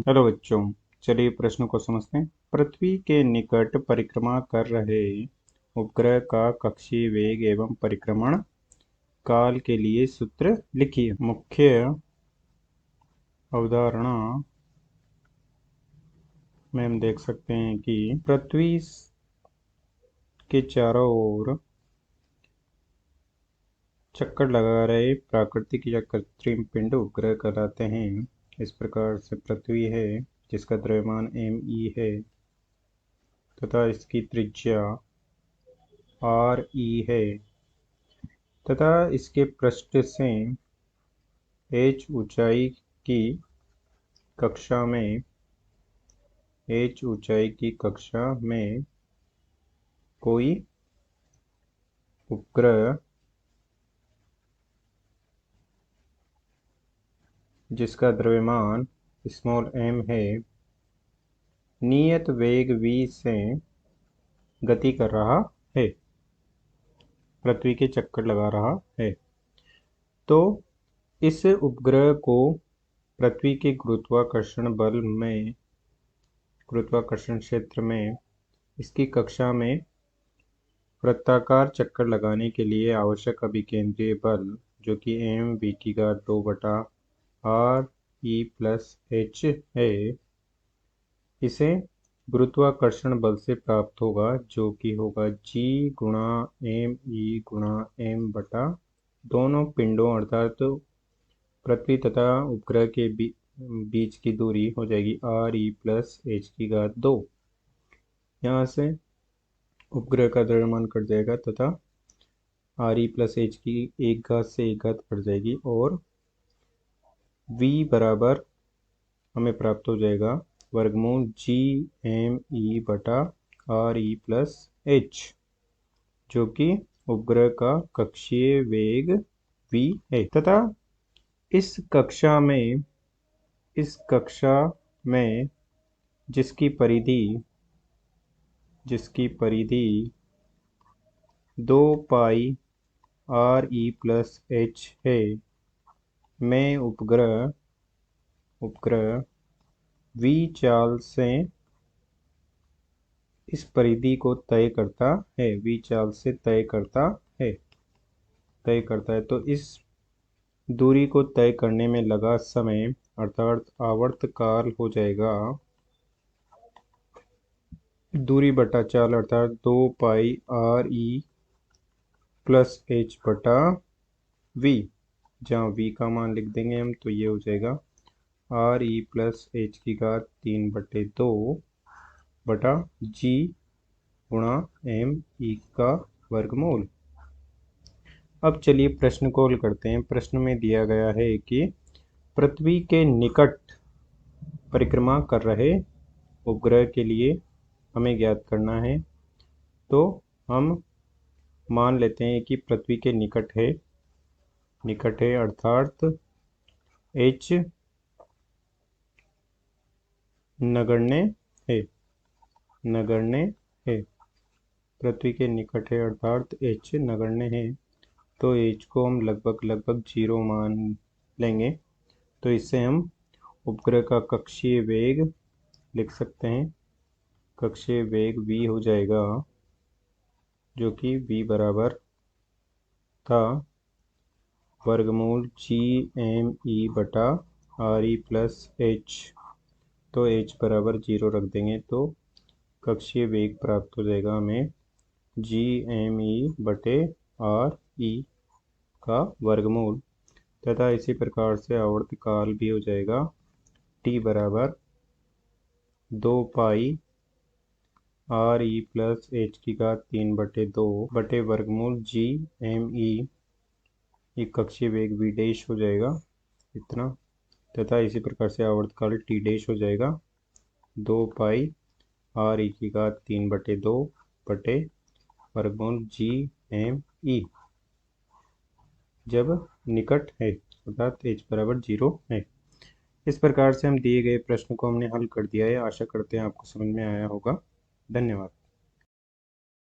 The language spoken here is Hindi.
हेलो बच्चों, चलिए प्रश्न को समझते हैं। पृथ्वी के निकट परिक्रमा कर रहे उपग्रह का कक्षीय वेग एवं परिक्रमण काल के लिए सूत्र लिखिए। मुख्य अवधारणा में हम देख सकते हैं कि पृथ्वी के चारों ओर चक्कर लगा रहे प्राकृतिक या कृत्रिम पिंड उपग्रह कहलाते हैं। इस प्रकार से पृथ्वी है जिसका द्रव्यमान m है तथा इसकी त्रिज्या r है तथा इसके पृष्ठ से h ऊंचाई की कक्षा में कोई उपग्रह जिसका द्रव्यमान m है नियत वेग v से गति कर रहा है, पृथ्वी के चक्कर लगा रहा है। तो इस उपग्रह को पृथ्वी के गुरुत्वाकर्षण क्षेत्र में इसकी कक्षा में वृत्ताकार चक्कर लगाने के लिए आवश्यक अभिकेंद्रीय बल जो कि mv/2/r·e+h है, इसे गुरुत्वाकर्षण बल से प्राप्त होगा जो कि होगा g×m बटा दोनों पिंडों अर्थात पृथ्वी तथा उपग्रह के बीच की दूरी हो जाएगी r·e+h²। यहाँ से उपग्रह का द्रव्यमान कट जाएगा तथा r·e+h की एक घात से एक घात कट जाएगी और v बराबर हमें प्राप्त हो जाएगा वर्गमूल g_m_e/r·e+h जो कि उपग्रह का कक्षीय वेग v है तथा इस कक्षा में जिसकी परिधि 2πr·e+h है, में उपग्रह v चाल से इस परिधि को तय करता है। तो इस दूरी को तय करने में लगा समय अर्थात आवर्तकाल हो जाएगा दूरी बटा चाल अर्थात 2πr·e+h बटा v, जहाँ v का मान लिख देंगे हम तो ये हो जाएगा r·e+h³ बटा g×m_e का वर्गमूल। अब चलिए प्रश्न को हल करते हैं। प्रश्न में दिया गया है कि पृथ्वी के निकट परिक्रमा कर रहे उपग्रह के लिए हमें ज्ञात करना है। तो हम मान लेते हैं कि पृथ्वी के निकट है अर्थात h नगण्य है। पृथ्वी के निकट है अर्थात h नगण्य है, तो h को हम लगभग 0 मान लेंगे। तो इससे हम उपग्रह का कक्षीय वेग लिख सकते हैं। कक्षीय वेग v हो जाएगा जो कि v बराबर था वर्गमूल g_m_e/r·e+h। तो h बराबर 0 रख देंगे तो कक्षीय वेग प्राप्त हो जाएगा हमें g_m_e/r·e का वर्गमूल तथा इसी प्रकार से आवर्तकाल भी हो जाएगा t बराबर 2πr·e+h³/2 बटे वर्गमूल g_m_e, एक कक्षीय वेग v डैश हो जाएगा इतना तथा इसी प्रकार से आवर्तकाल t डैश हो जाएगा 2πr·e³/2 बटे वर्गमूल g_m_e जब निकट है अर्थात h बराबर 0 है। इस प्रकार से हम दिए गए प्रश्न को हमने हल कर दिया है। आशा करते हैं आपको समझ में आया होगा। धन्यवाद।